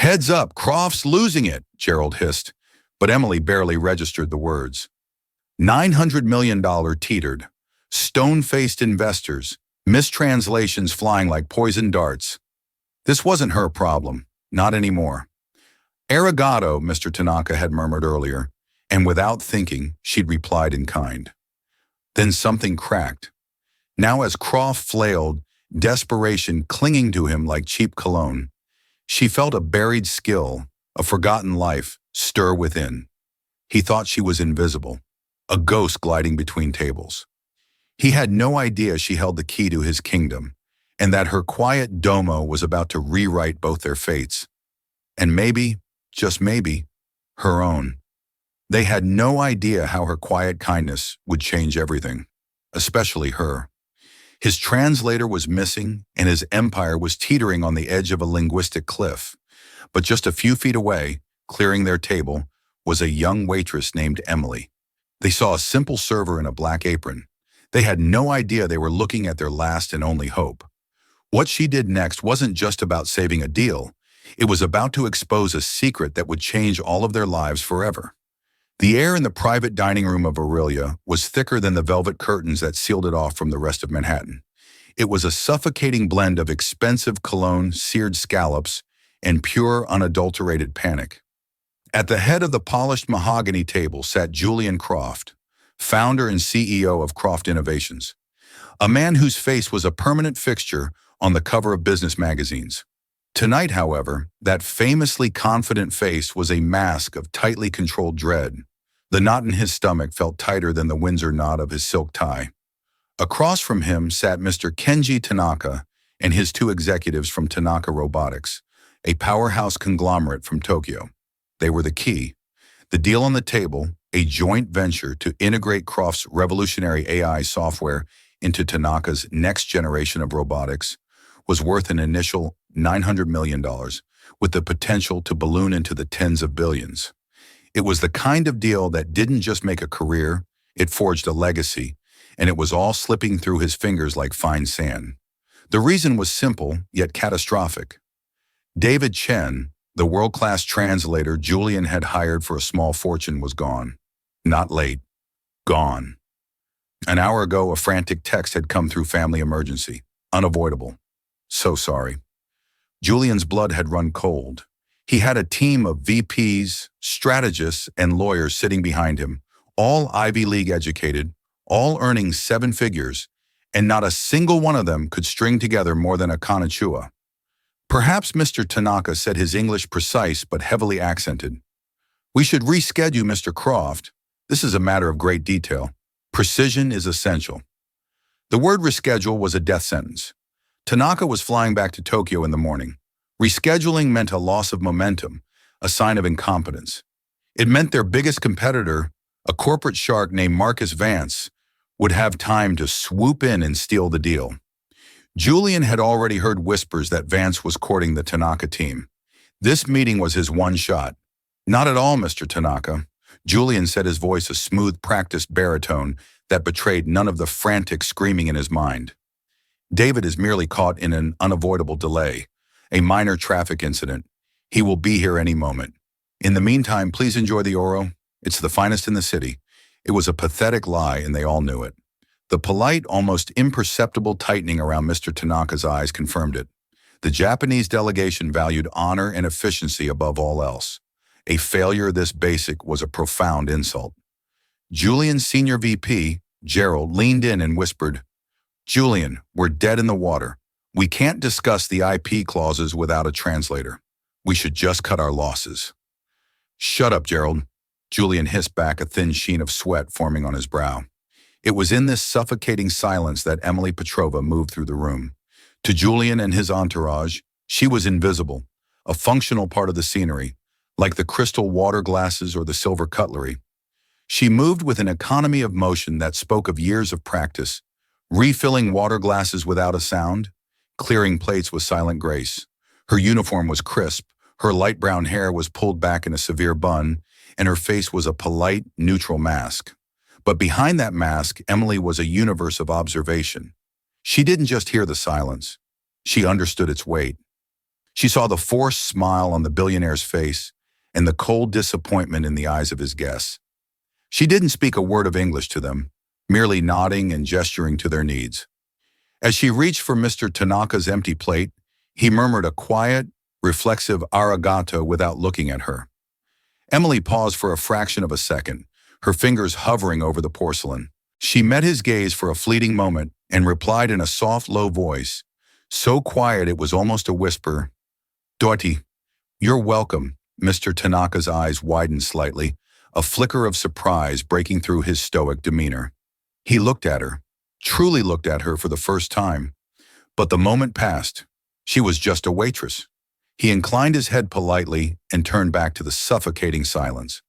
Heads up, Croft's losing it, Gerald hissed, but Emily barely registered the words. $900 million teetered. Stone-faced investors. Mistranslations flying like poison darts. This wasn't her problem. Not anymore. Arigato, Mr. Tanaka had murmured earlier, and without thinking, she'd replied in kind. Then something cracked. Now as Croft flailed, desperation clinging to him like cheap cologne, she felt a buried skill, a forgotten life, stir within. He thought she was invisible, a ghost gliding between tables. He had no idea she held the key to his kingdom, and that her quiet domo was about to rewrite both their fates. And maybe, just maybe, her own. They had no idea how her quiet kindness would change everything, especially her. His translator was missing, and his empire was teetering on the edge of a linguistic cliff. But just a few feet away, clearing their table, was a young waitress named Emily. They saw a simple server in a black apron. They had no idea they were looking at their last and only hope. What she did next wasn't just about saving a deal. It was about to expose a secret that would change all of their lives forever. The air in the private dining room of Aurelia was thicker than the velvet curtains that sealed it off from the rest of Manhattan. It was a suffocating blend of expensive cologne, seared scallops, and pure, unadulterated panic. At the head of the polished mahogany table sat Julian Croft, founder and CEO of Croft Innovations, a man whose face was a permanent fixture on the cover of business magazines. Tonight, however, that famously confident face was a mask of tightly controlled dread. The knot in his stomach felt tighter than the Windsor knot of his silk tie. Across from him sat Mr. Kenji Tanaka and his two executives from Tanaka Robotics, a powerhouse conglomerate from Tokyo. They were the key. The deal on the table, a joint venture to integrate Croft's revolutionary AI software into Tanaka's next generation of robotics, was worth an initial $900 million, with the potential to balloon into the tens of billions. It was the kind of deal that didn't just make a career, it forged a legacy, and it was all slipping through his fingers like fine sand. The reason was simple, yet catastrophic. David Chen, the world-class translator Julian had hired for a small fortune, was gone. Not late. Gone. An hour ago, a frantic text had come through family emergency. Unavoidable. So sorry. Julian's blood had run cold. He had a team of VPs, strategists, and lawyers sitting behind him, all Ivy League educated, all earning 7 figures, and not a single one of them could string together more than a konnichiwa. Perhaps Mr. Tanaka said his English precise but heavily accented. We should reschedule, Mr. Croft. This is a matter of great detail. Precision is essential. The word reschedule was a death sentence. Tanaka was flying back to Tokyo in the morning. Rescheduling meant a loss of momentum, a sign of incompetence. It meant their biggest competitor, a corporate shark named Marcus Vance, would have time to swoop in and steal the deal. Julian had already heard whispers that Vance was courting the Tanaka team. This meeting was his one shot. Not at all, Mr. Tanaka. Julian said, his voice a smooth, practiced baritone that betrayed none of the frantic screaming in his mind. David is merely caught in an unavoidable delay, a minor traffic incident. He will be here any moment. In the meantime, please enjoy the Oro. It's the finest in the city. It was a pathetic lie, and they all knew it. The polite, almost imperceptible tightening around Mr. Tanaka's eyes confirmed it. The Japanese delegation valued honor and efficiency above all else. A failure this basic was a profound insult. Julian's senior VP, Gerald, leaned in and whispered, Julian, we're dead in the water. We can't discuss the IP clauses without a translator. We should just cut our losses. Shut up, Gerald. Julian hissed back, a thin sheen of sweat forming on his brow. It was in this suffocating silence that Emily Petrova moved through the room. To Julian and his entourage, she was invisible, a functional part of the scenery, like the crystal water glasses or the silver cutlery. She moved with an economy of motion that spoke of years of practice, refilling water glasses without a sound, clearing plates with silent grace. Her uniform was crisp, her light brown hair was pulled back in a severe bun, and her face was a polite, neutral mask. But behind that mask, Emily was a universe of observation. She didn't just hear the silence. She understood its weight. She saw the forced smile on the billionaire's face and the cold disappointment in the eyes of his guests. She didn't speak a word of English to them, merely nodding and gesturing to their needs. As she reached for Mr. Tanaka's empty plate, he murmured a quiet, reflexive arigato without looking at her. Emily paused for a fraction of a second, her fingers hovering over the porcelain. She met his gaze for a fleeting moment and replied in a soft, low voice, so quiet it was almost a whisper, "Dorothy, you're welcome." Mr. Tanaka's eyes widened slightly, a flicker of surprise breaking through his stoic demeanor. He looked at her, truly looked at her for the first time. But the moment passed. She was just a waitress. He inclined his head politely and turned back to the suffocating silence.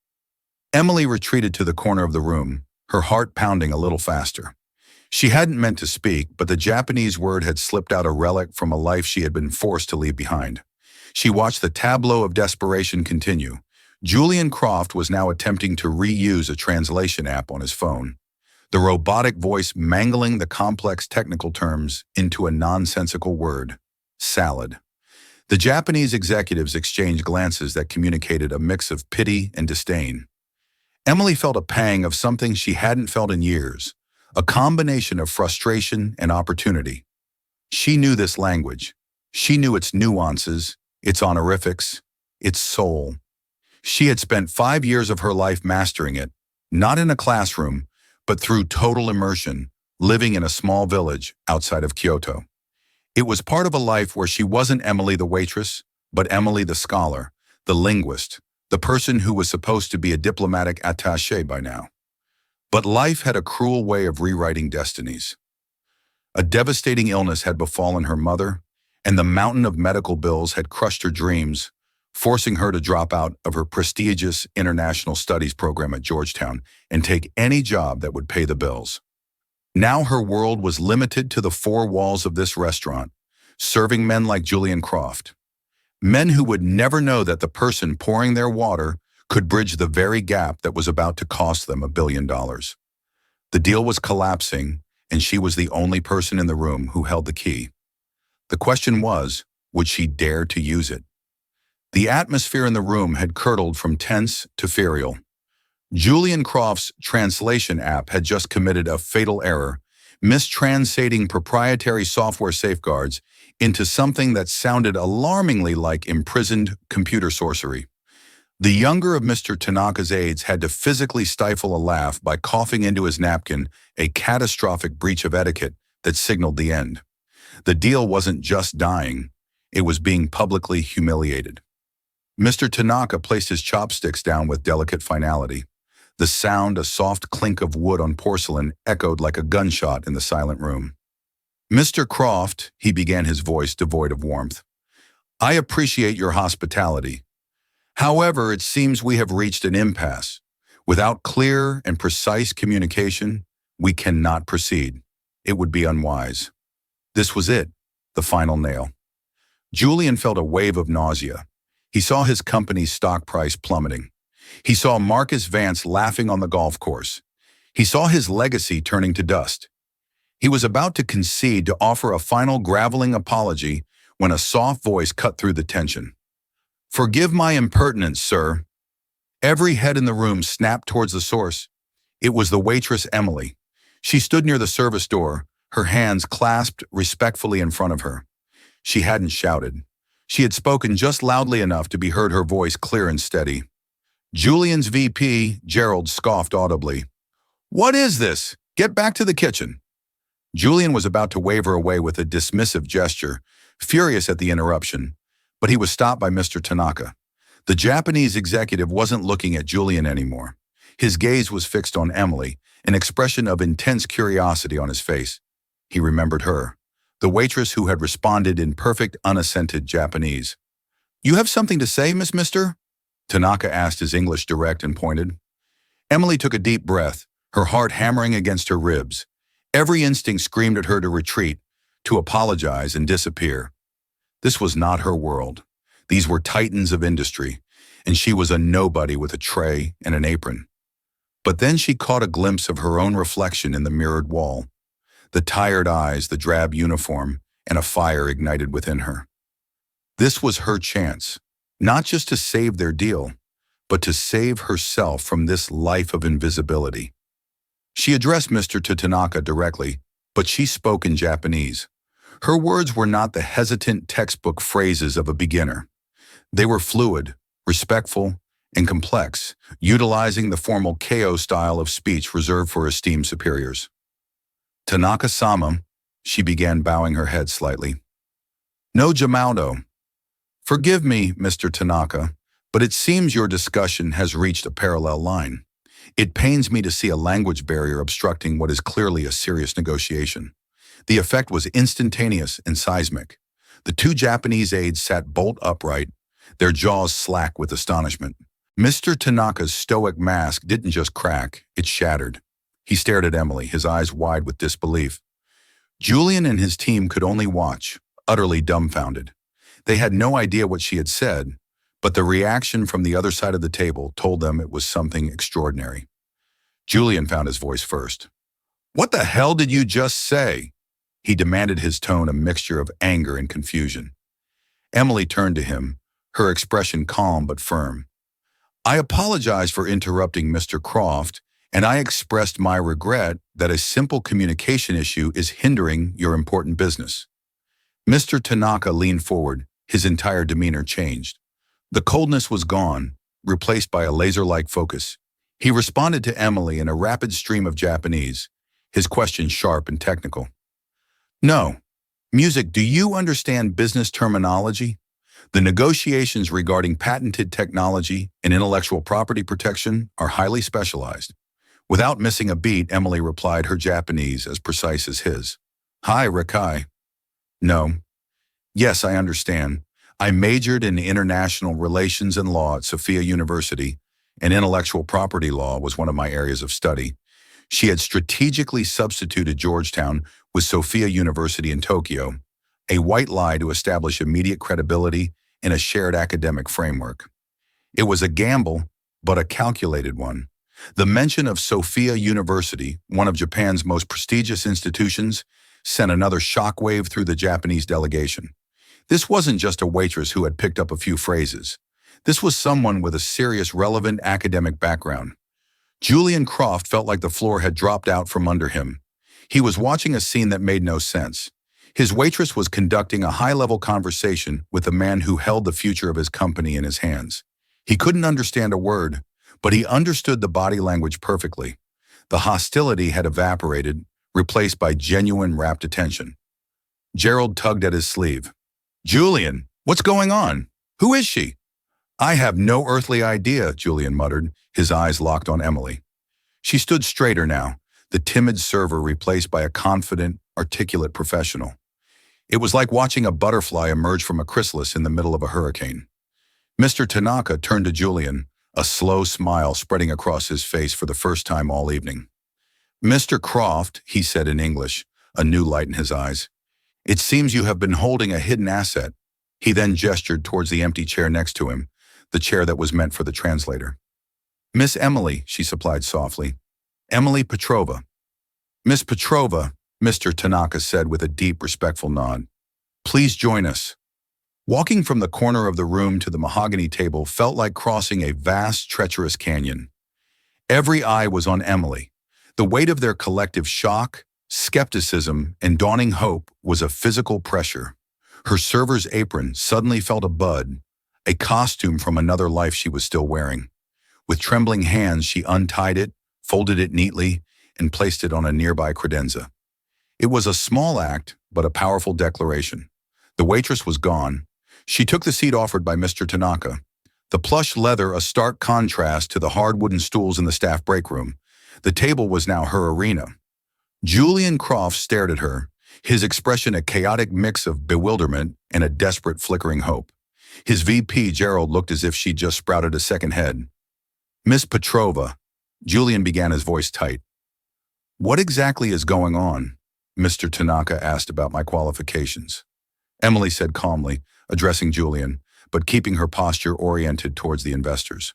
Emily retreated to the corner of the room, her heart pounding a little faster. She hadn't meant to speak, but the Japanese word had slipped out, a relic from a life she had been forced to leave behind. She watched the tableau of desperation continue. Julian Croft was now attempting to reuse a translation app on his phone, the robotic voice mangling the complex technical terms into a nonsensical word, salad. The Japanese executives exchanged glances that communicated a mix of pity and disdain. Emily felt a pang of something she hadn't felt in years, a combination of frustration and opportunity. She knew this language. She knew its nuances, its honorifics, its soul. She had spent 5 years of her life mastering it, not in a classroom, but through total immersion, living in a small village outside of Kyoto. It was part of a life where she wasn't Emily the waitress, but Emily the scholar, the linguist, the person who was supposed to be a diplomatic attaché by now. But life had a cruel way of rewriting destinies. A devastating illness had befallen her mother, and the mountain of medical bills had crushed her dreams, forcing her to drop out of her prestigious international studies program at Georgetown and take any job that would pay the bills. Now her world was limited to the 4 walls of this restaurant, serving men like Julian Croft. Men who would never know that the person pouring their water could bridge the very gap that was about to cost them $1 billion. The deal was collapsing, and she was the only person in the room who held the key. The question was, would she dare to use it? The atmosphere in the room had curdled from tense to furial. Julian Croft's translation app had just committed a fatal error, mistranslating proprietary software safeguards into something that sounded alarmingly like imprisoned computer sorcery. The younger of Mr. Tanaka's aides had to physically stifle a laugh by coughing into his napkin, a catastrophic breach of etiquette that signaled the end. The deal wasn't just dying, it was being publicly humiliated. Mr. Tanaka placed his chopsticks down with delicate finality. The sound, a soft clink of wood on porcelain, echoed like a gunshot in the silent room. "Mr. Croft," he began, his voice devoid of warmth, "I appreciate your hospitality. However, it seems we have reached an impasse. Without clear and precise communication, we cannot proceed. It would be unwise." This was it, the final nail. Julian felt a wave of nausea. He saw his company's stock price plummeting. He saw Marcus Vance laughing on the golf course. He saw his legacy turning to dust. He was about to concede, to offer a final graveling apology, when a soft voice cut through the tension. "Forgive my impertinence, sir." Every head in the room snapped towards the source. It was the waitress Emily. She stood near the service door, her hands clasped respectfully in front of her. She hadn't shouted. She had spoken just loudly enough to be heard, her voice clear and steady. Julian's VP, Gerald, scoffed audibly. "What is this? Get back to the kitchen." Julian was about to wave her away with a dismissive gesture, furious at the interruption, but he was stopped by Mr. Tanaka. The Japanese executive wasn't looking at Julian anymore. His gaze was fixed on Emily, an expression of intense curiosity on his face. He remembered her, the waitress who had responded in perfect unaccented Japanese. "You have something to say, Mister?" Tanaka asked, his English direct and pointed. Emily took a deep breath, her heart hammering against her ribs. Every instinct screamed at her to retreat, to apologize and disappear. This was not her world. These were titans of industry, and she was a nobody with a tray and an apron. But then she caught a glimpse of her own reflection in the mirrored wall. The tired eyes, the drab uniform, and a fire ignited within her. This was her chance, not just to save their deal, but to save herself from this life of invisibility. She addressed Mr. Tanaka directly, but she spoke in Japanese. Her words were not the hesitant textbook phrases of a beginner. They were fluid, respectful, and complex, utilizing the formal KO style of speech reserved for esteemed superiors. Tanaka-sama, she began, bowing her head slightly. No Jamaudo. Forgive me, Mr. Tanaka, but it seems your discussion has reached a parallel line. It pains me to see a language barrier obstructing what is clearly a serious negotiation. The effect was instantaneous and seismic. The two Japanese aides sat bolt upright, their jaws slack with astonishment. Mr. Tanaka's stoic mask didn't just crack, it shattered. He stared at Emily, his eyes wide with disbelief. Julian and his team could only watch, utterly dumbfounded. They had no idea what she had said, but the reaction from the other side of the table told them it was something extraordinary. Julian found his voice first. What the hell did you just say? He demanded, his tone a mixture of anger and confusion. Emily turned to him, her expression calm but firm. I apologize for interrupting Mr. Croft, and I expressed my regret that a simple communication issue is hindering your important business. Mr. Tanaka leaned forward, his entire demeanor changed. The coldness was gone, replaced by a laser-like focus. He responded to Emily in a rapid stream of Japanese, his question sharp and technical. No. Music, do you understand business terminology? The negotiations regarding patented technology and intellectual property protection are highly specialized. Without missing a beat, Emily replied, her Japanese as precise as his. Hi, Rikai. No. Yes, I understand. I majored in international relations and law at Sophia University, and intellectual property law was one of my areas of study. She had strategically substituted Georgetown with Sophia University in Tokyo, a white lie to establish immediate credibility in a shared academic framework. It was a gamble, but a calculated one. The mention of Sophia University, one of Japan's most prestigious institutions, sent another shockwave through the Japanese delegation. This wasn't just a waitress who had picked up a few phrases. This was someone with a serious, relevant academic background. Julian Croft felt like the floor had dropped out from under him. He was watching a scene that made no sense. His waitress was conducting a high-level conversation with a man who held the future of his company in his hands. He couldn't understand a word, but he understood the body language perfectly. The hostility had evaporated, replaced by genuine rapt attention. Gerald tugged at his sleeve. Julian, what's going on? Who is she? I have no earthly idea, Julian muttered, his eyes locked on Emily. She stood straighter now, the timid server replaced by a confident, articulate professional. It was like watching a butterfly emerge from a chrysalis in the middle of a hurricane. Mr. Tanaka turned to Julian, a slow smile spreading across his face for the first time all evening. Mr. Croft, he said in English, a new light in his eyes. It seems you have been holding a hidden asset. He then gestured towards the empty chair next to him, the chair that was meant for the translator. Miss Emily, she supplied softly. Emily Petrova. Miss Petrova, Mr. Tanaka said with a deep, respectful nod. Please join us. Walking from the corner of the room to the mahogany table felt like crossing a vast, treacherous canyon. Every eye was on Emily. The weight of their collective shock, skepticism, and dawning hope was a physical pressure. Her server's apron suddenly felt a bud, a costume from another life she was still wearing. With trembling hands, she untied it, folded it neatly, and placed it on a nearby credenza. It was a small act, but a powerful declaration. The waitress was gone. She took the seat offered by Mr. Tanaka. The plush leather a stark contrast to the hard wooden stools in the staff break room. The table was now her arena. Julian Croft stared at her, his expression a chaotic mix of bewilderment and a desperate flickering hope. His VP, Gerald, looked as if she'd just sprouted a second head. Miss Petrova, Julian began, his voice tight. What exactly is going on? Mr. Tanaka asked about my qualifications. Emily said calmly, addressing Julian, but keeping her posture oriented towards the investors.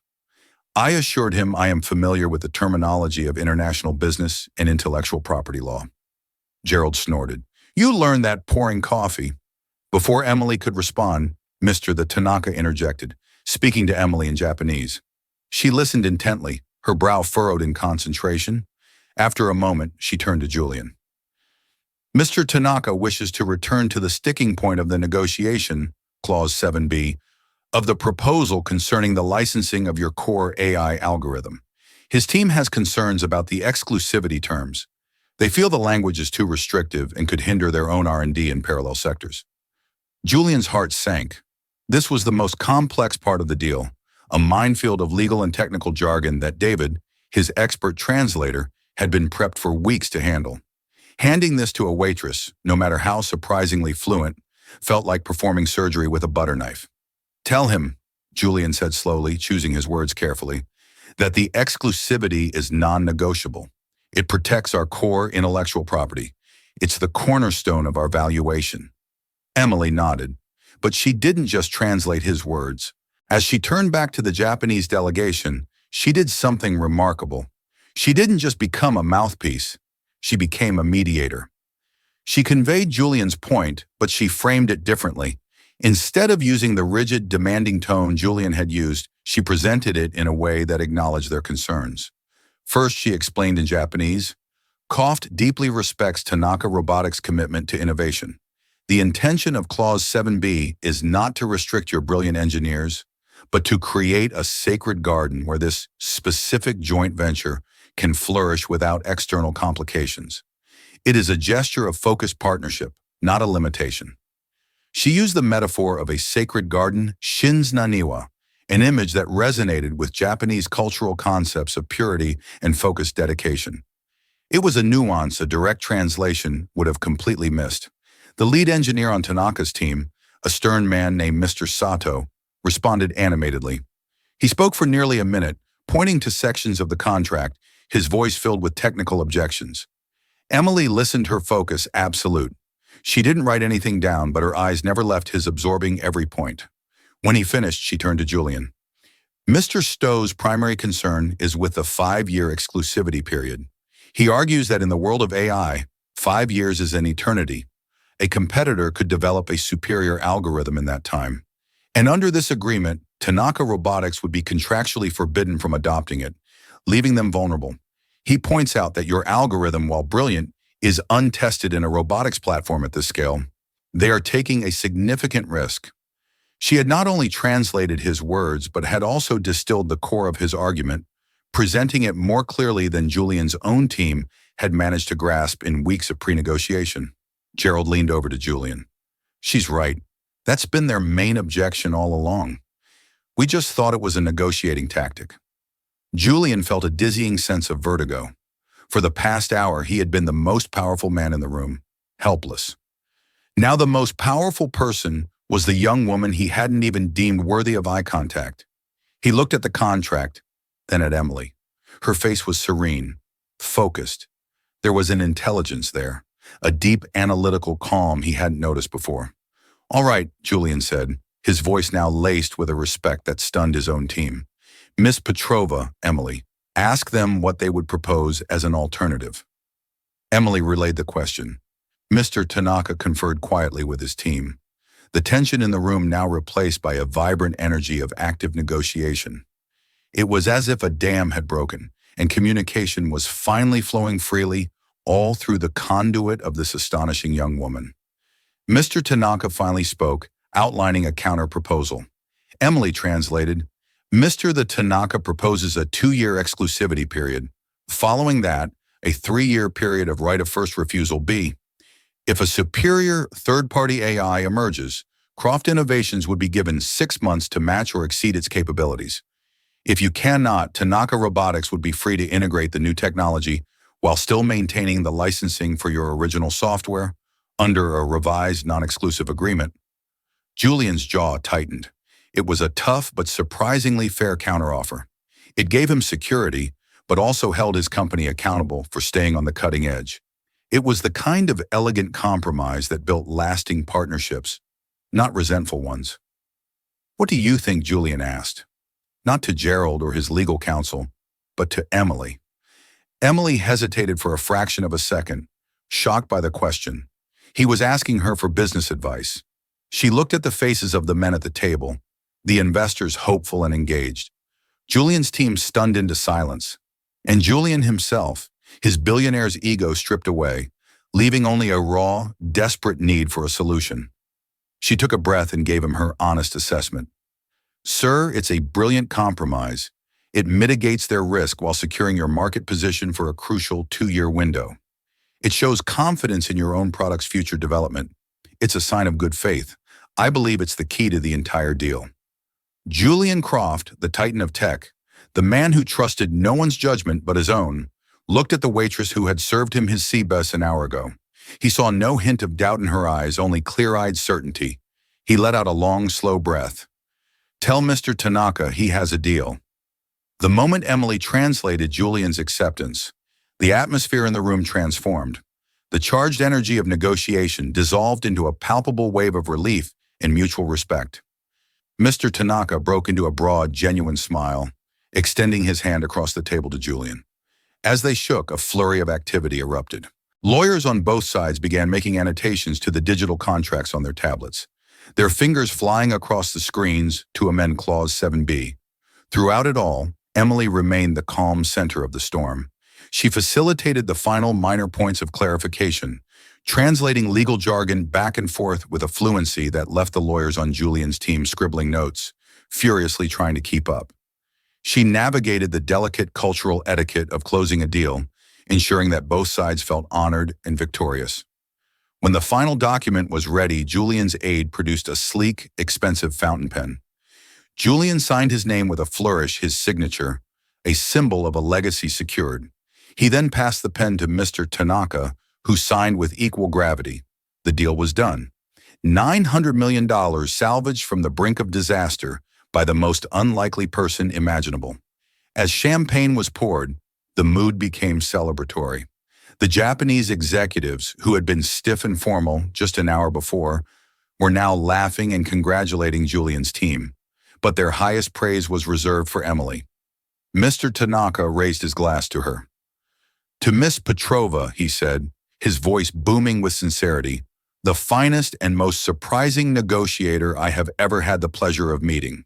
I assured him I am familiar with the terminology of international business and intellectual property law. Gerald snorted. You learned that pouring coffee. Before Emily could respond, Mr. the Tanaka interjected, speaking to Emily in Japanese. She listened intently, her brow furrowed in concentration. After a moment, she turned to Julian. Mr. Tanaka wishes to return to the sticking point of the negotiation, Clause 7b, of the proposal concerning the licensing of your core AI algorithm. His team has concerns about the exclusivity terms. They feel the language is too restrictive and could hinder their own R&D in parallel sectors. Julian's heart sank. This was the most complex part of the deal, a minefield of legal and technical jargon that David, his expert translator, had been prepped for weeks to handle. Handing this to a waitress, no matter how surprisingly fluent, felt like performing surgery with a butter knife. Tell him, Julian said slowly, choosing his words carefully, that the exclusivity is non-negotiable. It protects our core intellectual property. It's the cornerstone of our valuation. Emily nodded, but she didn't just translate his words. As she turned back to the Japanese delegation, she did something remarkable. She didn't just become a mouthpiece. She became a mediator. She conveyed Julian's point, but she framed it differently. Instead of using the rigid, demanding tone Julian had used, she presented it in a way that acknowledged their concerns. First, she explained in Japanese, COFT deeply respects Tanaka Robotics' commitment to innovation. The intention of Clause 7b is not to restrict your brilliant engineers, but to create a sacred garden where this specific joint venture can flourish without external complications. It is a gesture of focused partnership, not a limitation. She used the metaphor of a sacred garden, Shinsnaniwa, an image that resonated with Japanese cultural concepts of purity and focused dedication. It was a nuance a direct translation would have completely missed. The lead engineer on Tanaka's team, a stern man named Mr. Sato, responded animatedly. He spoke for nearly a minute, pointing to sections of the contract, his voice filled with technical objections. Emily listened, her focus absolute. She didn't write anything down, but her eyes never left his, absorbing every point. When he finished, she turned to Julian. Mr. Stowe's primary concern is with the 5-year exclusivity period. He argues that in the world of AI, 5 years is an eternity. A competitor could develop a superior algorithm in that time. And under this agreement, Tanaka Robotics would be contractually forbidden from adopting it, leaving them vulnerable. He points out that your algorithm, while brilliant, is untested in a robotics platform at this scale. They are taking a significant risk. She had not only translated his words, but had also distilled the core of his argument, presenting it more clearly than Julian's own team had managed to grasp in weeks of pre-negotiation. Gerald leaned over to Julian. She's right. That's been their main objection all along. We just thought it was a negotiating tactic. Julian felt a dizzying sense of vertigo. For the past hour, he had been the most powerful man in the room, helpless. Now the most powerful person was the young woman he hadn't even deemed worthy of eye contact. He looked at the contract, then at Emily. Her face was serene, focused. There was an intelligence there, a deep analytical calm he hadn't noticed before. All right, Julian said, his voice now laced with a respect that stunned his own team. Miss Petrova, Emily, ask them what they would propose as an alternative. Emily relayed the question. Mr. Tanaka conferred quietly with his team, the tension in the room now replaced by a vibrant energy of active negotiation. It was as if a dam had broken, and communication was finally flowing freely, all through the conduit of this astonishing young woman. Mr. Tanaka finally spoke, outlining a counter-proposal. Emily translated, Mr. the Tanaka proposes a 2-year exclusivity period. Following that, a 3-year period of right of first refusal B. If a superior third-party AI emerges, Croft Innovations would be given 6 months to match or exceed its capabilities. If you cannot, Tanaka Robotics would be free to integrate the new technology while still maintaining the licensing for your original software under a revised non-exclusive agreement. Julian's jaw tightened. It was a tough but surprisingly fair counteroffer. It gave him security, but also held his company accountable for staying on the cutting edge. It was the kind of elegant compromise that built lasting partnerships, not resentful ones. What do you think? Julian asked. Not to Gerald or his legal counsel, but to Emily. Emily hesitated for a fraction of a second, shocked by the question. He was asking her for business advice. She looked at the faces of the men at the table, the investors hopeful and engaged. Julian's team stunned into silence. And Julian himself, his billionaire's ego stripped away, leaving only a raw, desperate need for a solution. She took a breath and gave him her honest assessment. Sir, it's a brilliant compromise. It mitigates their risk while securing your market position for a crucial 2-year window. It shows confidence in your own product's future development. It's a sign of good faith. I believe it's the key to the entire deal. Julian Croft, the titan of tech, the man who trusted no one's judgment but his own, looked at the waitress who had served him his sea bass an hour ago. He saw no hint of doubt in her eyes, only clear-eyed certainty. He let out a long, slow breath. Tell Mr. Tanaka he has a deal. The moment Emily translated Julian's acceptance, the atmosphere in the room transformed. The charged energy of negotiation dissolved into a palpable wave of relief and mutual respect. Mr. Tanaka broke into a broad, genuine smile, extending his hand across the table to Julian. As they shook, a flurry of activity erupted. Lawyers on both sides began making annotations to the digital contracts on their tablets, their fingers flying across the screens to amend Clause 7B. Throughout it all, Emily remained the calm center of the storm. She facilitated the final minor points of clarification, translating legal jargon back and forth with a fluency that left the lawyers on Julian's team scribbling notes, furiously trying to keep up. She navigated the delicate cultural etiquette of closing a deal, ensuring that both sides felt honored and victorious. When the final document was ready, Julian's aide produced a sleek, expensive fountain pen. Julian signed his name with a flourish, his signature, a symbol of a legacy secured. He then passed the pen to Mr. Tanaka, who signed with equal gravity. The deal was done. $900 million salvaged from the brink of disaster by the most unlikely person imaginable. As champagne was poured, the mood became celebratory. The Japanese executives, who had been stiff and formal just an hour before, were now laughing and congratulating Julian's team. But their highest praise was reserved for Emily. Mr. Tanaka raised his glass to her. To Miss Petrova, he said, his voice booming with sincerity, the finest and most surprising negotiator I have ever had the pleasure of meeting.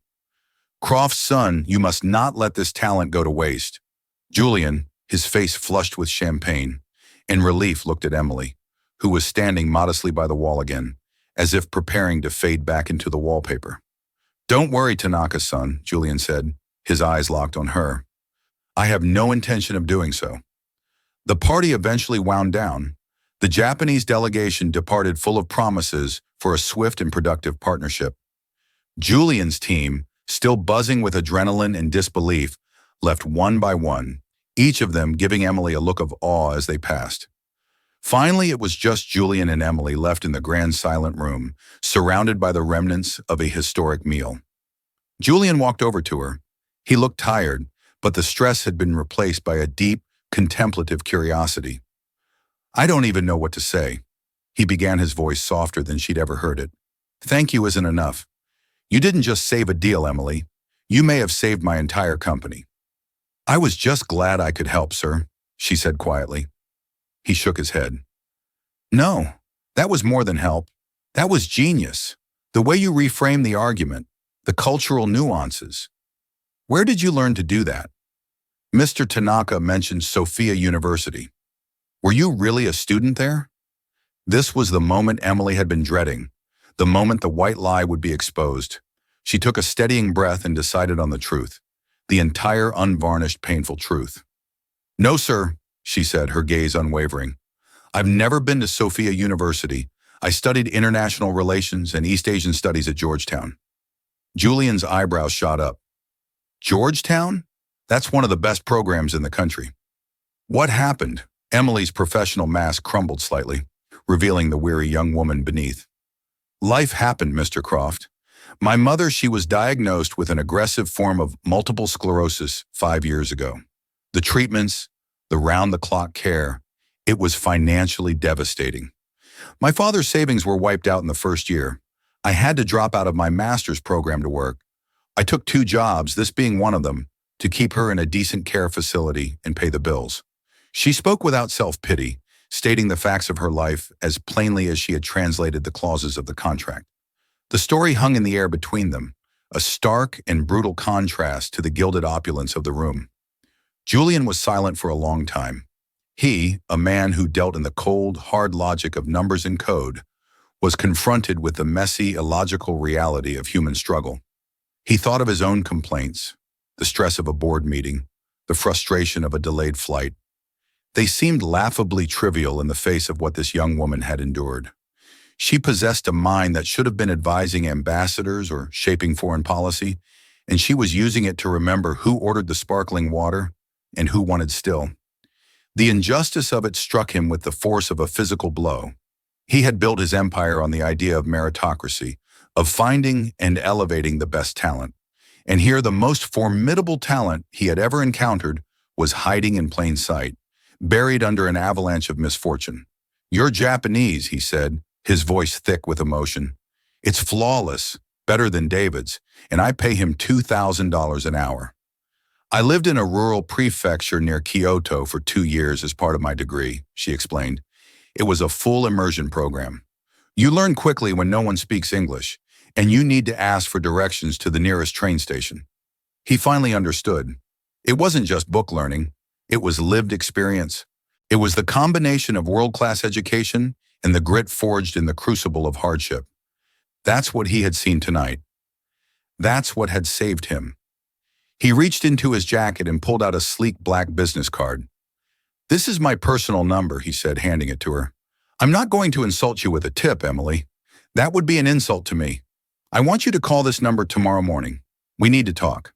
Croft's son, you must not let this talent go to waste. Julian, his face flushed with champagne, in relief looked at Emily, who was standing modestly by the wall again, as if preparing to fade back into the wallpaper. Don't worry, Tanaka-san, Julian said, his eyes locked on her. I have no intention of doing so. The party eventually wound down. The Japanese delegation departed full of promises for a swift and productive partnership. Julian's team, still buzzing with adrenaline and disbelief, left one by one, each of them giving Emily a look of awe as they passed. Finally, it was just Julian and Emily left in the grand silent room, surrounded by the remnants of a historic meal. Julian walked over to her. He looked tired, but the stress had been replaced by a deep, contemplative curiosity. I don't even know what to say. He began, his voice softer than she'd ever heard it. Thank you isn't enough. You didn't just save a deal, Emily. You may have saved my entire company. I was just glad I could help, sir, she said quietly. He shook his head. No, that was more than help. That was genius. The way you reframed the argument, the cultural nuances. Where did you learn to do that? Mr. Tanaka mentioned Sophia University. Were you really a student there? This was the moment Emily had been dreading, the moment the white lie would be exposed. She took a steadying breath and decided on the truth, the entire unvarnished, painful truth. No, sir, she said, her gaze unwavering. I've never been to Sophia University. I studied international relations and East Asian studies at Georgetown. Julian's eyebrows shot up. Georgetown? That's one of the best programs in the country. What happened? Emily's professional mask crumbled slightly, revealing the weary young woman beneath. Life happened, Mr. Croft. My mother, she was diagnosed with an aggressive form of multiple sclerosis 5 years ago. The treatments, the round-the-clock care, it was financially devastating. My father's savings were wiped out in the first year. I had to drop out of my master's program to work. I took 2 jobs, this being one of them, to keep her in a decent care facility and pay the bills. She spoke without self-pity, stating the facts of her life as plainly as she had translated the clauses of the contract. The story hung in the air between them, a stark and brutal contrast to the gilded opulence of the room. Julian was silent for a long time. He, a man who dealt in the cold, hard logic of numbers and code, was confronted with the messy, illogical reality of human struggle. He thought of his own complaints, the stress of a board meeting, the frustration of a delayed flight. They seemed laughably trivial in the face of what this young woman had endured. She possessed a mind that should have been advising ambassadors or shaping foreign policy, and she was using it to remember who ordered the sparkling water and who wanted still. The injustice of it struck him with the force of a physical blow. He had built his empire on the idea of meritocracy, of finding and elevating the best talent. And here the most formidable talent he had ever encountered was hiding in plain sight, buried under an avalanche of misfortune. "You're Japanese," he said, his voice thick with emotion. "It's flawless, better than David's, and I pay him $2,000 an hour. I lived in a rural prefecture near Kyoto for 2 years as part of my degree," she explained. "It was a full immersion program. You learn quickly when no one speaks English, and you need to ask for directions to the nearest train station." He finally understood. It wasn't just book learning, it was lived experience. It was the combination of world-class education and the grit forged in the crucible of hardship. That's what he had seen tonight. That's what had saved him. He reached into his jacket and pulled out a sleek black business card. "This is my personal number," he said, handing it to her. "I'm not going to insult you with a tip, Emily. That would be an insult to me. I want you to call this number tomorrow morning. We need to talk."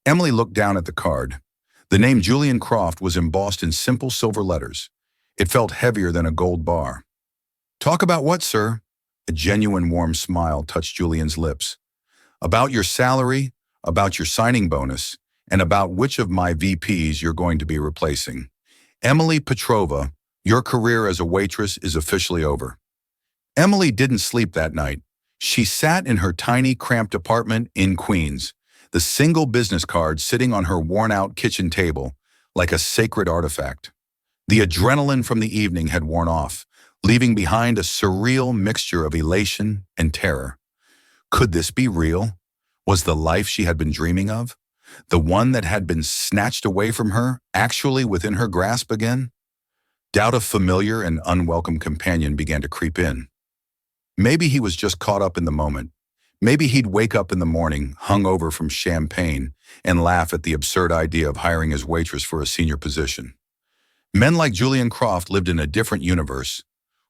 Emily looked down at the card. The name Julian Croft was embossed in simple silver letters. It felt heavier than a gold bar. "Talk about what, sir?" A genuine warm smile touched Julian's lips. "About your salary, about your signing bonus, and about which of my VPs you're going to be replacing. Emily Petrova, your career as a waitress is officially over." Emily didn't sleep that night. She sat in her tiny, cramped apartment in Queens, the single business card sitting on her worn-out kitchen table like a sacred artifact. The adrenaline from the evening had worn off, leaving behind a surreal mixture of elation and terror. Could this be real? Was the life she had been dreaming of, the one that had been snatched away from her, actually within her grasp again? Doubt of familiar and unwelcome companion began to creep in. Maybe he was just caught up in the moment. Maybe he'd wake up in the morning, hungover from champagne, and laugh at the absurd idea of hiring his waitress for a senior position. Men like Julian Croft lived in a different universe,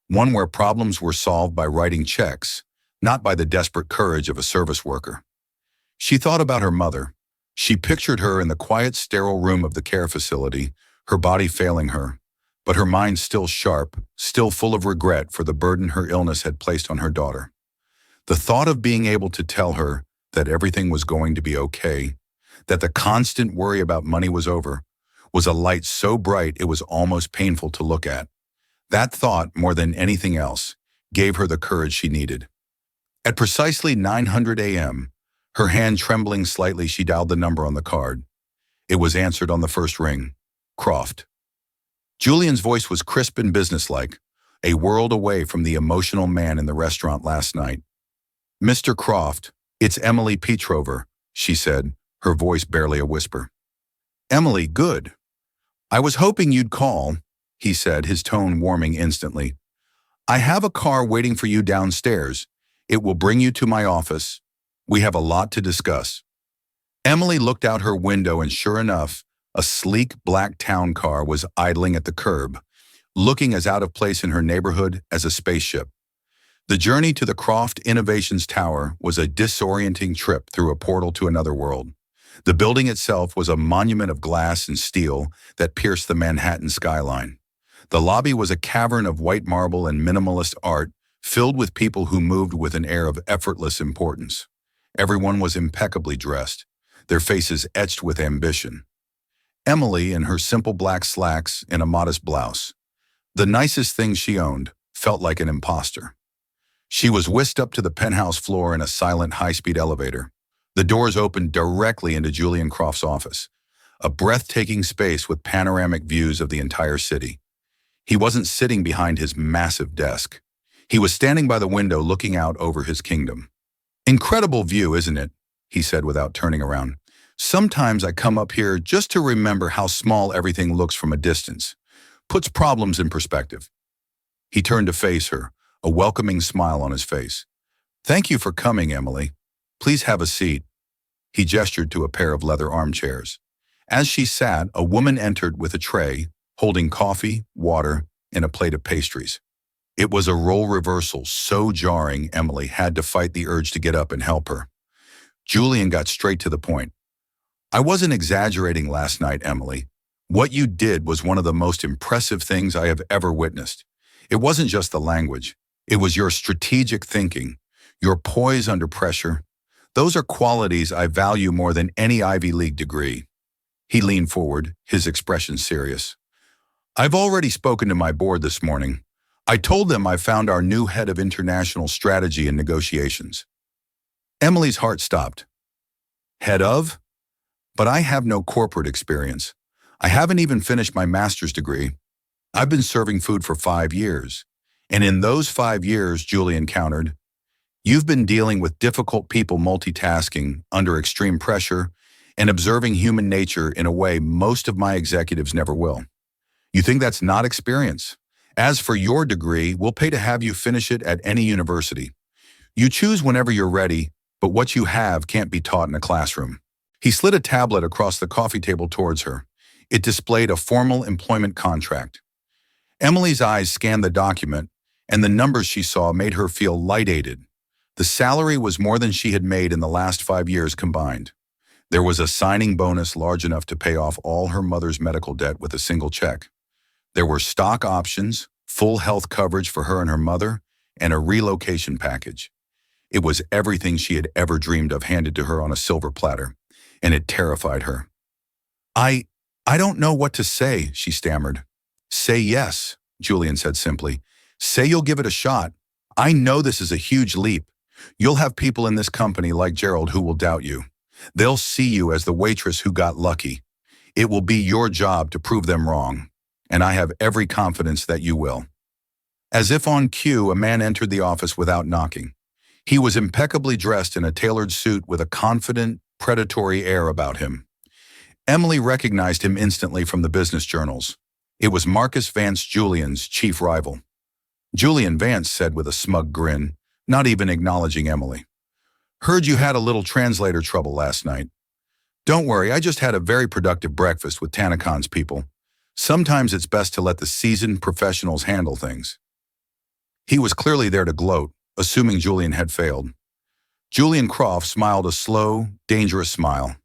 one where problems were solved by writing checks, not by the desperate courage of a service worker. She thought about her mother. She pictured her in the quiet, sterile room of the care facility, her body failing her, but her mind still sharp, still full of regret for the burden her illness had placed on her daughter. The thought of being able to tell her that everything was going to be okay, that the constant worry about money was over, was a light so bright it was almost painful to look at. That thought, more than anything else, gave her the courage she needed. At precisely 900 a.m., her hand trembling slightly, she dialed the number on the card. It was answered on the first ring. Croft. Julian's voice was crisp and businesslike, a world away from the emotional man in the restaurant last night. "Mr. Croft, it's Emily Petrova," she said, her voice barely a whisper. "Emily, good. I was hoping you'd call," he said, his tone warming instantly. "I have a car waiting for you downstairs. It will bring you to my office. We have a lot to discuss." Emily looked out her window and sure enough, a sleek black town car was idling at the curb, looking as out of place in her neighborhood as a spaceship. The journey to the Croft Innovations Tower was a disorienting trip through a portal to another world. The building itself was a monument of glass and steel that pierced the Manhattan skyline. The lobby was a cavern of white marble and minimalist art filled with people who moved with an air of effortless importance. Everyone was impeccably dressed, their faces etched with ambition. Emily, in her simple black slacks and a modest blouse, the nicest thing she owned, felt like an imposter. She was whisked up to the penthouse floor in a silent high-speed elevator. The doors opened directly into Julian Croft's office, a breathtaking space with panoramic views of the entire city. He wasn't sitting behind his massive desk. He was standing by the window looking out over his kingdom. "Incredible view, isn't it?" he said without turning around. "Sometimes I come up here just to remember how small everything looks from a distance. Puts problems in perspective." He turned to face her, a welcoming smile on his face. "Thank you for coming, Emily. Please have a seat." He gestured to a pair of leather armchairs. As she sat, a woman entered with a tray, holding coffee, water, and a plate of pastries. It was a role reversal so jarring Emily had to fight the urge to get up and help her. Julian got straight to the point. "I wasn't exaggerating last night, Emily. What you did was one of the most impressive things I have ever witnessed. It wasn't just the language. It was your strategic thinking, your poise under pressure. Those are qualities I value more than any Ivy League degree." He leaned forward, his expression serious. "I've already spoken to my board this morning. I told them I found our new head of international strategy and negotiations." Emily's heart stopped. "Head of? But I have no corporate experience. I haven't even finished my master's degree. I've been serving food for 5 years. And in those 5 years," Julian countered, "you've been dealing with difficult people multitasking, under extreme pressure, and observing human nature in a way most of my executives never will. You think that's not experience? As for your degree, we'll pay to have you finish it at any university. You choose whenever you're ready, but what you have can't be taught in a classroom." He slid a tablet across the coffee table towards her. It displayed a formal employment contract. Emily's eyes scanned the document, and the numbers she saw made her feel lightheaded. The salary was more than she had made in the last 5 years combined. There was a signing bonus large enough to pay off all her mother's medical debt with a single check. There were stock options, full health coverage for her and her mother, and a relocation package. It was everything she had ever dreamed of handed to her on a silver platter, and it terrified her. I don't know what to say," she stammered. "Say yes," Julian said simply. "Say you'll give it a shot. I know this is a huge leap. You'll have people in this company like Gerald who will doubt you. They'll see you as the waitress who got lucky. It will be your job to prove them wrong, and I have every confidence that you will." As if on cue, a man entered the office without knocking. He was impeccably dressed in a tailored suit with a confident, predatory air about him. Emily recognized him instantly from the business journals. It was Marcus Vance, Julian's chief rival. "Julian," Vance said with a smug grin, not even acknowledging Emily. "Heard you had a little translator trouble last night." "Don't worry, I just had a very productive breakfast with Tanakon's people. Sometimes it's best to let the seasoned professionals handle things." He was clearly there to gloat, assuming Julian had failed. Julian Croft smiled a slow, dangerous smile.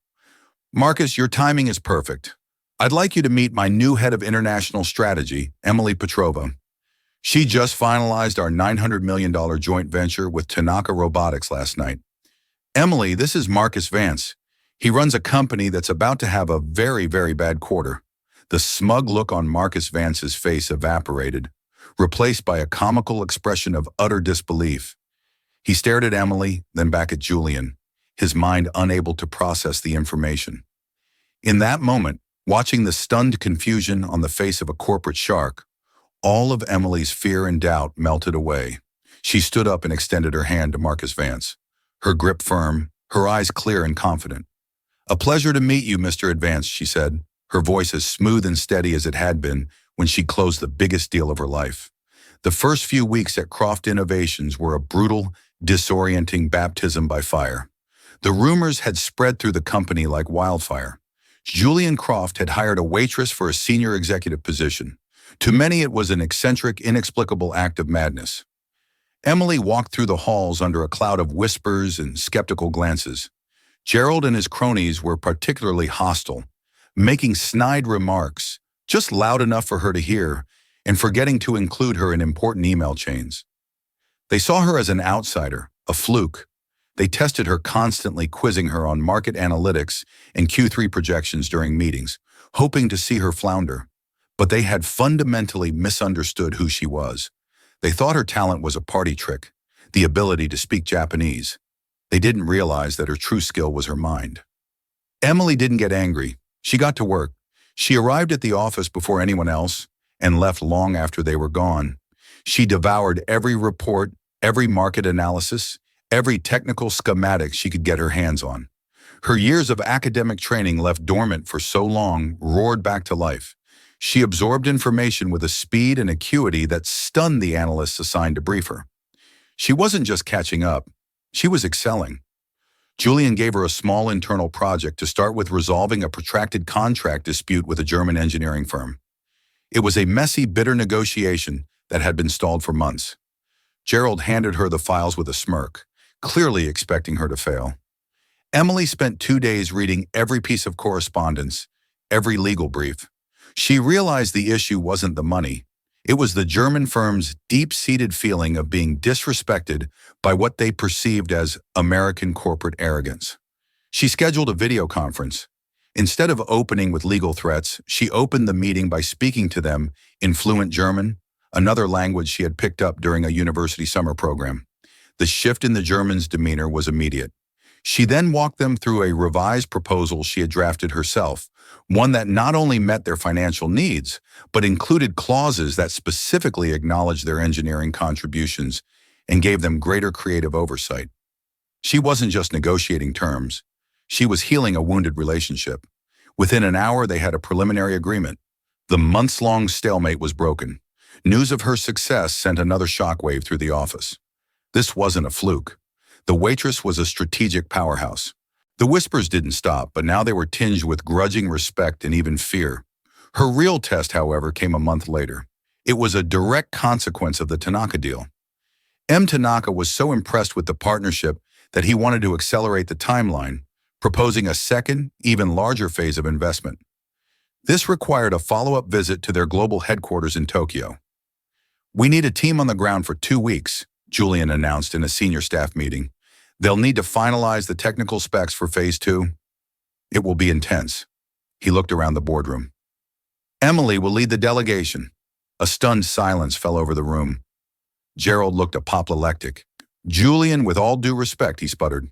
"Marcus, your timing is perfect. I'd like you to meet my new head of international strategy, Emily Petrova. She just finalized our $900 million joint venture with Tanaka Robotics last night. Emily, this is Marcus Vance. He runs a company that's about to have a very, very bad quarter." The smug look on Marcus Vance's face evaporated, replaced by a comical expression of utter disbelief. He stared at Emily, then back at Julian, his mind unable to process the information. In that moment, watching the stunned confusion on the face of a corporate shark, all of Emily's fear and doubt melted away. She stood up and extended her hand to Marcus Vance, her grip firm, her eyes clear and confident. "A pleasure to meet you, Mr. Advance," she said, her voice as smooth and steady as it had been when she closed the biggest deal of her life. The first few weeks at Croft Innovations were a brutal, disorienting baptism by fire. The rumors had spread through the company like wildfire. Julian Croft had hired a waitress for a senior executive position. To many, it was an eccentric, inexplicable act of madness. Emily walked through the halls under a cloud of whispers and skeptical glances. Gerald and his cronies were particularly hostile, making snide remarks, just loud enough for her to hear, and forgetting to include her in important email chains. They saw her as an outsider, a fluke. They tested her, constantly quizzing her on market analytics and Q3 projections during meetings, hoping to see her flounder. But they had fundamentally misunderstood who she was. They thought her talent was a party trick, the ability to speak Japanese. They didn't realize that her true skill was her mind. Emily didn't get angry. She got to work. She arrived at the office before anyone else and left long after they were gone. She devoured every report, every market analysis, every technical schematic she could get her hands on. Her years of academic training left dormant for so long roared back to life. She absorbed information with a speed and acuity that stunned the analysts assigned to brief her. She wasn't just catching up, she was excelling. Julian gave her a small internal project to start with, resolving a protracted contract dispute with a German engineering firm. It was a messy, bitter negotiation that had been stalled for months. Gerald handed her the files with a smirk, clearly expecting her to fail. Emily spent 2 days reading every piece of correspondence, every legal brief. She realized the issue wasn't the money. It was the German firm's deep-seated feeling of being disrespected by what they perceived as American corporate arrogance. She scheduled a video conference. Instead of opening with legal threats, she opened the meeting by speaking to them in fluent German, another language she had picked up during a university summer program. The shift in the Germans' demeanor was immediate. She then walked them through a revised proposal she had drafted herself, one that not only met their financial needs, but included clauses that specifically acknowledged their engineering contributions and gave them greater creative oversight. She wasn't just negotiating terms. She was healing a wounded relationship. Within an hour, they had a preliminary agreement. The months-long stalemate was broken. News of her success sent another shockwave through the office. This wasn't a fluke. The Waitress was a strategic powerhouse. The whispers didn't stop, but now they were tinged with grudging respect and even fear. Her real test, however, came a month later. It was a direct consequence of the Tanaka deal. Tanaka was so impressed with the partnership that he wanted to accelerate the timeline, proposing a second, even larger phase of investment. This required a follow-up visit to their global headquarters in Tokyo. "We need a team on the ground for 2 weeks," Julian announced in a senior staff meeting. "They'll need to finalize the technical specs for Phase 2. It will be intense." He looked around the boardroom. "Emily will lead the delegation." A stunned silence fell over the room. Gerald looked apoplectic. "Julian, with all due respect," he sputtered.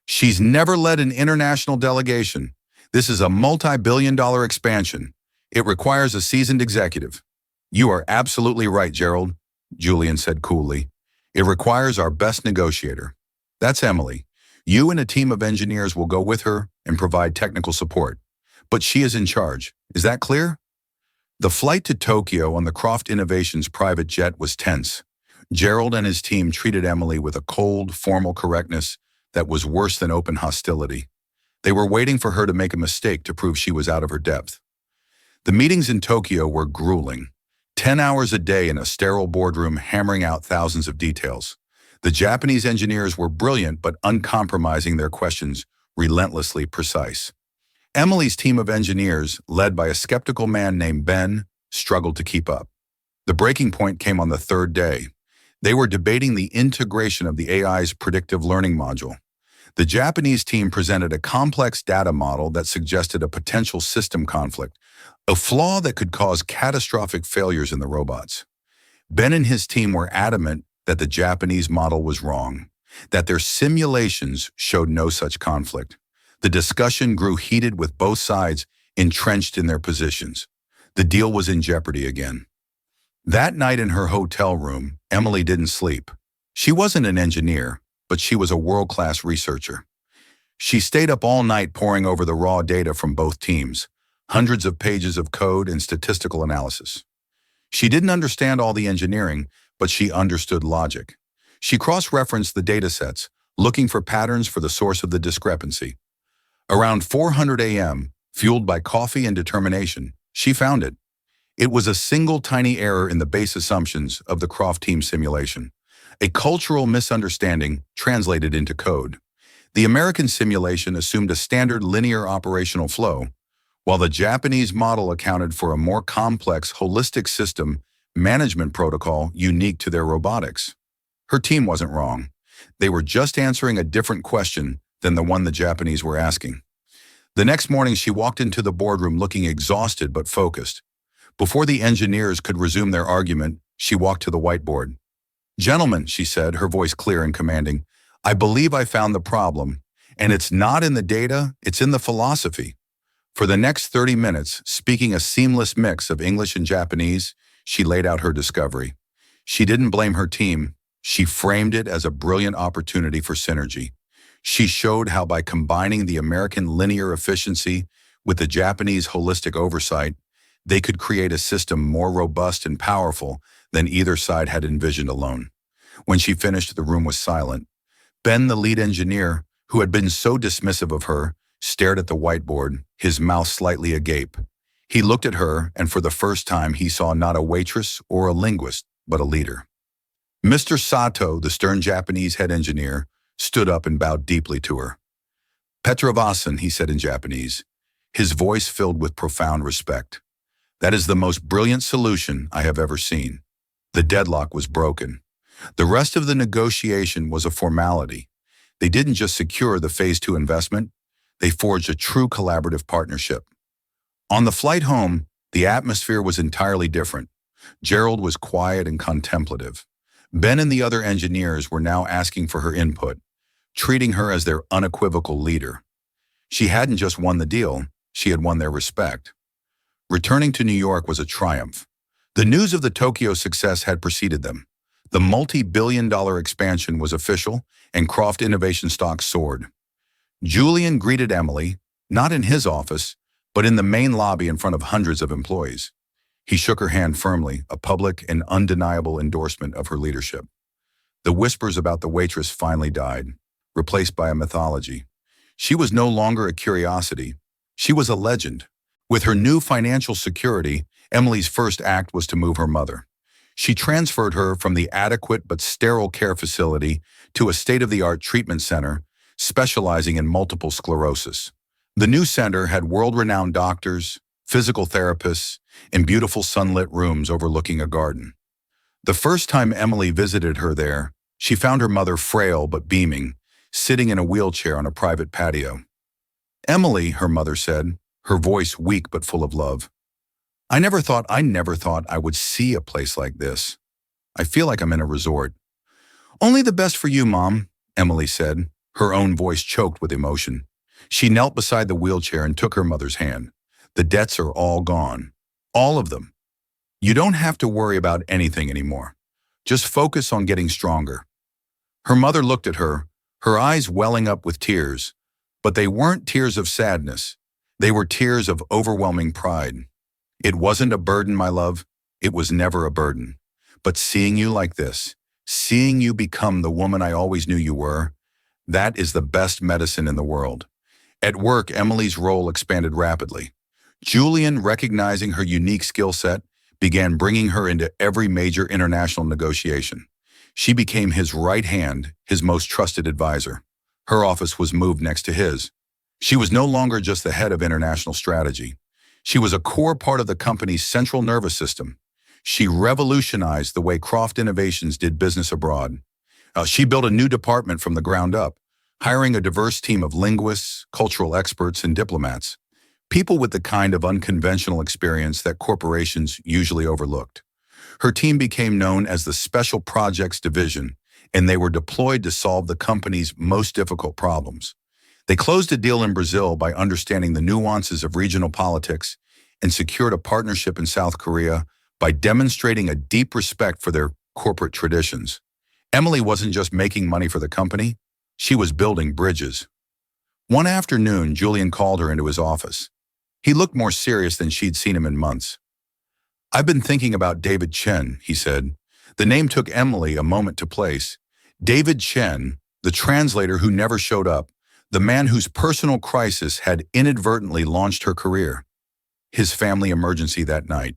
"She's never led an international delegation. This is a multi-billion-dollar expansion. It requires a seasoned executive." "You are absolutely right, Gerald," Julian said coolly. "It requires our best negotiator. That's Emily. You and a team of engineers will go with her and provide technical support. But she is in charge. Is that clear?" The flight to Tokyo on the Croft Innovations private jet was tense. Gerald and his team treated Emily with a cold, formal correctness that was worse than open hostility. They were waiting for her to make a mistake to prove she was out of her depth. The meetings in Tokyo were grueling. 10 hours a day in a sterile boardroom hammering out thousands of details. The Japanese engineers were brilliant but uncompromising, their questions relentlessly precise. Emily's team of engineers, led by a skeptical man named Ben, struggled to keep up. The breaking point came on the 3rd day. They were debating the integration of the AI's predictive learning module. The Japanese team presented a complex data model that suggested a potential system conflict, a flaw that could cause catastrophic failures in the robots. Ben and his team were adamant that the Japanese model was wrong, that their simulations showed no such conflict. The discussion grew heated, with both sides entrenched in their positions. The deal was in jeopardy again. That night in her hotel room, Emily didn't sleep. She wasn't an engineer, but she was a world-class researcher. She stayed up all night poring over the raw data from both teams, hundreds of pages of code and statistical analysis. She didn't understand all the engineering, but she understood logic. She cross-referenced the datasets, looking for patterns for the source of the discrepancy. Around 400 a.m., fueled by coffee and determination, she found it. It was a single tiny error in the base assumptions of the Croft team simulation, a cultural misunderstanding translated into code. The American simulation assumed a standard linear operational flow, while the Japanese model accounted for a more complex, holistic system management protocol unique to their robotics. Her team wasn't wrong. They were just answering a different question than the one the Japanese were asking. The next morning, she walked into the boardroom looking exhausted but focused. Before the engineers could resume their argument, she walked to the whiteboard. "Gentlemen," she said, her voice clear and commanding, "I believe I found the problem, and it's not in the data, it's in the philosophy." For the next 30 minutes, speaking a seamless mix of English and Japanese, she laid out her discovery. She didn't blame her team. She framed it as a brilliant opportunity for synergy. She showed how by combining the American linear efficiency with the Japanese holistic oversight, they could create a system more robust and powerful than either side had envisioned alone. When she finished, the room was silent. Ben, the lead engineer, who had been so dismissive of her, stared at the whiteboard, his mouth slightly agape. He looked at her, and for the first time he saw not a waitress or a linguist, but a leader. Mr. Sato, the stern Japanese head engineer, stood up and bowed deeply to her. "Petravasan," he said in Japanese, his voice filled with profound respect. "That is the most brilliant solution I have ever seen." The deadlock was broken. The rest of the negotiation was a formality. They didn't just secure the Phase 2 investment, they forged a true collaborative partnership. On the flight home, the atmosphere was entirely different. Gerald was quiet and contemplative. Ben and the other engineers were now asking for her input, treating her as their unequivocal leader. She hadn't just won the deal, she had won their respect. Returning to New York was a triumph. The news of the Tokyo success had preceded them. The multi-billion-dollar expansion was official, and Croft Innovation stock soared. Julian greeted Emily, not in his office, but in the main lobby in front of hundreds of employees. He shook her hand firmly, a public and undeniable endorsement of her leadership. The whispers about the waitress finally died, replaced by a mythology. She was no longer a curiosity. She was a legend. With her new financial security, Emily's first act was to move her mother. She transferred her from the adequate but sterile care facility to a state-of-the-art treatment center specializing in multiple sclerosis. The new center had world-renowned doctors, physical therapists, and beautiful sunlit rooms overlooking a garden. The first time Emily visited her there, she found her mother frail but beaming, sitting in a wheelchair on a private patio. "Emily," her mother said, her voice weak but full of love, I never thought I would see a place like this. I feel like I'm in a resort." "Only the best for you, Mom," Emily said, her own voice choked with emotion. She knelt beside the wheelchair and took her mother's hand. "The debts are all gone. All of them. You don't have to worry about anything anymore. Just focus on getting stronger." Her mother looked at her, her eyes welling up with tears, but they weren't tears of sadness. They were tears of overwhelming pride. "It wasn't a burden, my love. It was never a burden. But seeing you like this, seeing you become the woman I always knew you were, that is the best medicine in the world." At work, Emily's role expanded rapidly. Julian, recognizing her unique skill set, began bringing her into every major international negotiation. She became his right hand, his most trusted advisor. Her office was moved next to his. She was no longer just the head of international strategy. She was a core part of the company's central nervous system. She revolutionized the way Croft Innovations did business abroad. She built a new department from the ground up, hiring a diverse team of linguists, cultural experts, and diplomats, people with the kind of unconventional experience that corporations usually overlooked. Her team became known as the Special Projects Division, and they were deployed to solve the company's most difficult problems. They closed a deal in Brazil by understanding the nuances of regional politics and secured a partnership in South Korea by demonstrating a deep respect for their corporate traditions. Emily wasn't just making money for the company, she was building bridges. One afternoon, Julian called her into his office. He looked more serious than she'd seen him in months. "I've been thinking about David Chen," he said. The name took Emily a moment to place. David Chen, the translator who never showed up, the man whose personal crisis had inadvertently launched her career. His family emergency that night.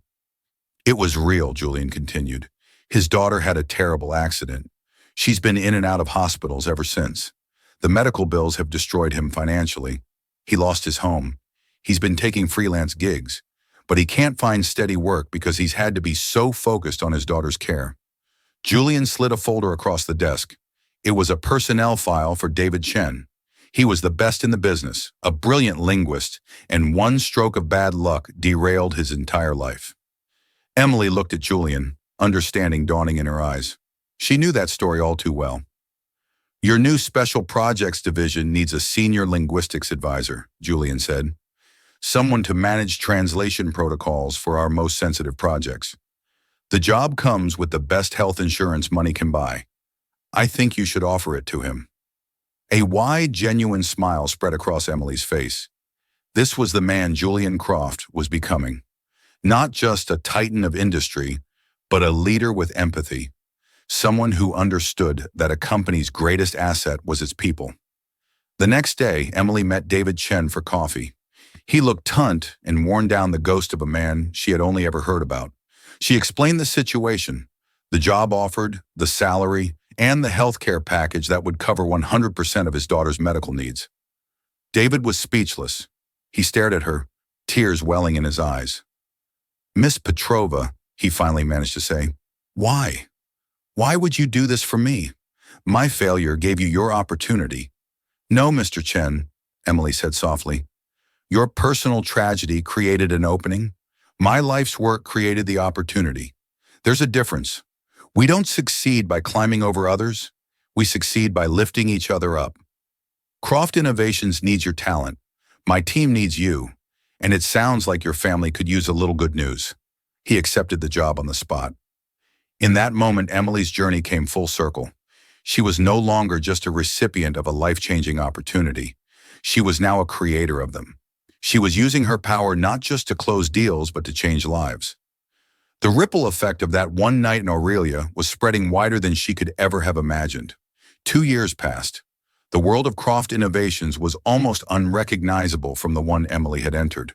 "It was real," Julian continued. "His daughter had a terrible accident. She's been in and out of hospitals ever since. The medical bills have destroyed him financially. He lost his home. He's been taking freelance gigs, but he can't find steady work because he's had to be so focused on his daughter's care." Julian slid a folder across the desk. It was a personnel file for David Chen. He was the best in the business, a brilliant linguist, and one stroke of bad luck derailed his entire life. Emily looked at Julian, understanding dawning in her eyes. She knew that story all too well. "Your new Special Projects Division needs a senior linguistics advisor," Julian said. "Someone to manage translation protocols for our most sensitive projects." The job comes with the best health insurance money can buy. I think you should offer it to him." A wide, genuine smile spread across Emily's face. This was the man Julian Croft was becoming. Not just a titan of industry, but a leader with empathy. Someone who understood that a company's greatest asset was its people. The next day, Emily met David Chen for coffee. He looked tunt and worn down, the ghost of a man she had only ever heard about. She explained the situation, the job offered, the salary, and the healthcare package that would cover 100% of his daughter's medical needs. David was speechless. He stared at her, tears welling in his eyes. "Miss Petrova," he finally managed to say, "why? Why would you do this for me? My failure gave you your opportunity." "No, Mr. Chen," Emily said softly. "Your personal tragedy created an opening. My life's work created the opportunity. There's a difference. We don't succeed by climbing over others. We succeed by lifting each other up. Croft Innovations needs your talent. My team needs you. And it sounds like your family could use a little good news." He accepted the job on the spot. In that moment, Emily's journey came full circle. She was no longer just a recipient of a life-changing opportunity. She was now a creator of them. She was using her power not just to close deals, but to change lives. The ripple effect of that one night in Aurelia was spreading wider than she could ever have imagined. 2 years passed. The world of Croft Innovations was almost unrecognizable from the one Emily had entered.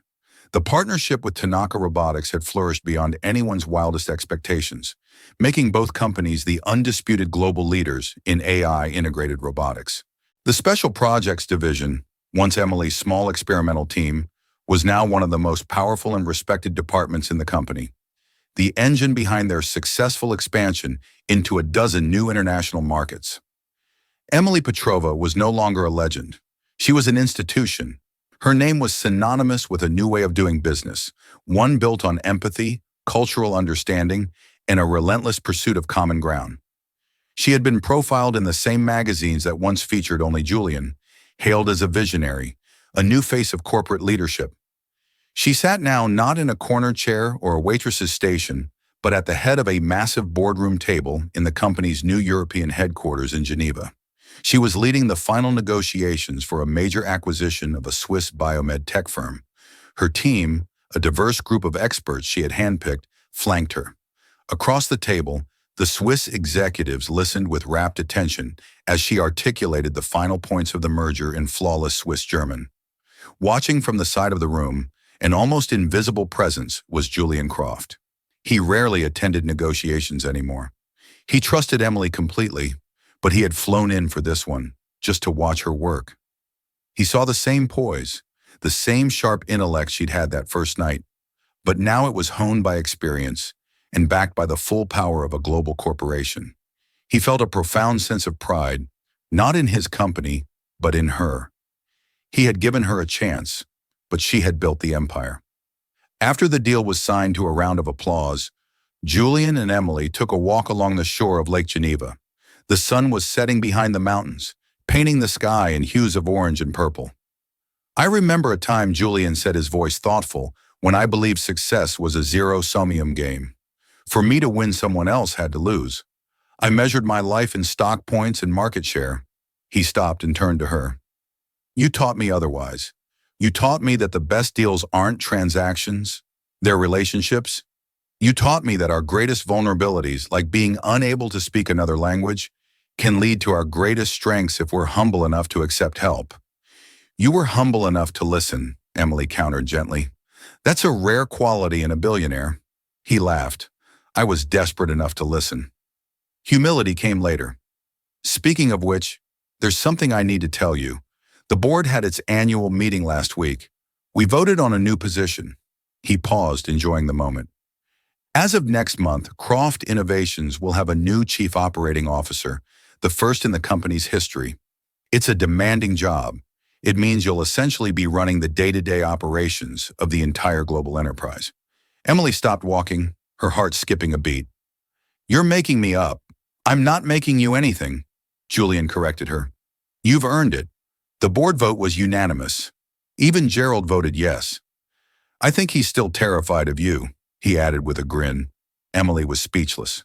The partnership with Tanaka Robotics had flourished beyond anyone's wildest expectations, making both companies the undisputed global leaders in AI-integrated robotics. The Special Projects Division, once Emily's small experimental team, was now one of the most powerful and respected departments in the company. The engine behind their successful expansion into a dozen new international markets. Emily Petrova was no longer a legend. She was an institution. Her name was synonymous with a new way of doing business, one built on empathy, cultural understanding, and a relentless pursuit of common ground. She had been profiled in the same magazines that once featured only Julian, hailed as a visionary, a new face of corporate leadership. She sat now not in a corner chair or a waitress's station, but at the head of a massive boardroom table in the company's new European headquarters in Geneva. She was leading the final negotiations for a major acquisition of a Swiss biomed tech firm. Her team, a diverse group of experts she had handpicked, flanked her. Across the table, the Swiss executives listened with rapt attention as she articulated the final points of the merger in flawless Swiss German. Watching from the side of the room, an almost invisible presence was Julian Croft. He rarely attended negotiations anymore. He trusted Emily completely, but he had flown in for this one, just to watch her work. He saw the same poise, the same sharp intellect she'd had that first night, but now it was honed by experience and backed by the full power of a global corporation. He felt a profound sense of pride, not in his company, but in her. He had given her a chance, but she had built the empire. After the deal was signed to a round of applause, Julian and Emily took a walk along the shore of Lake Geneva. The sun was setting behind the mountains, painting the sky in hues of orange and purple. "I remember a time," Julian said, his voice thoughtful, "when I believed success was a zero-sum game. For me to win, someone else had to lose. I measured my life in stock points and market share." He stopped and turned to her. "You taught me otherwise. You taught me that the best deals aren't transactions, they're relationships. You taught me that our greatest vulnerabilities, like being unable to speak another language, can lead to our greatest strengths if we're humble enough to accept help." "You were humble enough to listen," Emily countered gently. "That's a rare quality in a billionaire." He laughed. "I was desperate enough to listen." Humility came later. "Speaking of which, there's something I need to tell you. The board had its annual meeting last week. We voted on a new position." He paused, enjoying the moment. "As of next month, Croft Innovations will have a new chief operating officer, the first in the company's history. It's a demanding job. It means you'll essentially be running the day-to-day operations of the entire global enterprise." Emily stopped walking, her heart skipping a beat. "You're making me up." "I'm not making you anything," Julian corrected her. "You've earned it. The board vote was unanimous. Even Gerald voted yes. I think he's still terrified of you," he added with a grin. Emily was speechless.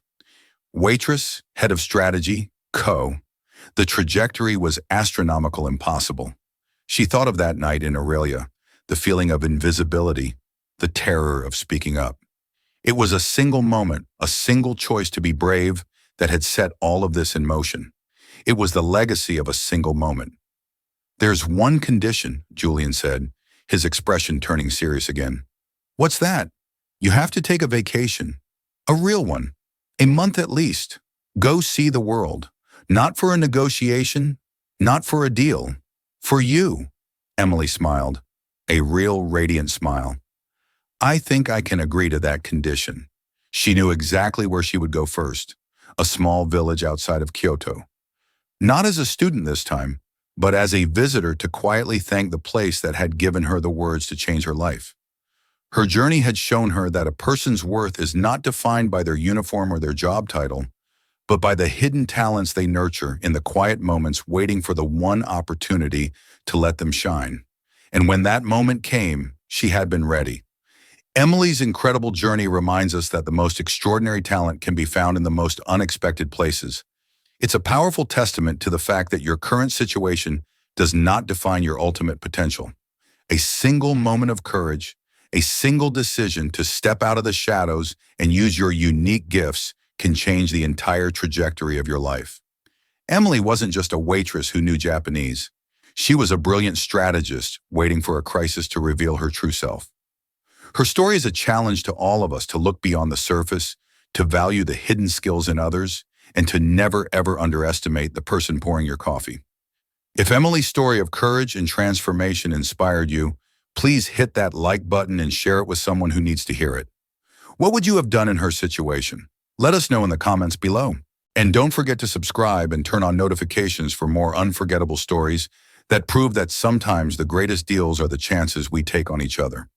Waitress, head of strategy, co. The trajectory was astronomical impossible. She thought of that night in Aurelia, the feeling of invisibility, the terror of speaking up. It was a single moment, a single choice to be brave that had set all of this in motion. It was the legacy of a single moment. "There's one condition," Julian said, his expression turning serious again. "What's that?" "You have to take a vacation. A real one. A month at least. Go see the world. Not for a negotiation, not for a deal. For you." Emily smiled, a real radiant smile. "I think I can agree to that condition." She knew exactly where she would go first, a small village outside of Kyoto. Not as a student this time, but as a visitor to quietly thank the place that had given her the words to change her life. Her journey had shown her that a person's worth is not defined by their uniform or their job title, but by the hidden talents they nurture in the quiet moments waiting for the one opportunity to let them shine. And when that moment came, she had been ready. Emily's incredible journey reminds us that the most extraordinary talent can be found in the most unexpected places. It's a powerful testament to the fact that your current situation does not define your ultimate potential. A single moment of courage, a single decision to step out of the shadows and use your unique gifts can change the entire trajectory of your life. Emily wasn't just a waitress who knew Japanese. She was a brilliant strategist waiting for a crisis to reveal her true self. Her story is a challenge to all of us to look beyond the surface, to value the hidden skills in others, and to never ever underestimate the person pouring your coffee. If Emily's story of courage and transformation inspired you, please hit that like button and share it with someone who needs to hear it. What would you have done in her situation? Let us know in the comments below. And don't forget to subscribe and turn on notifications for more unforgettable stories that prove that sometimes the greatest deals are the chances we take on each other.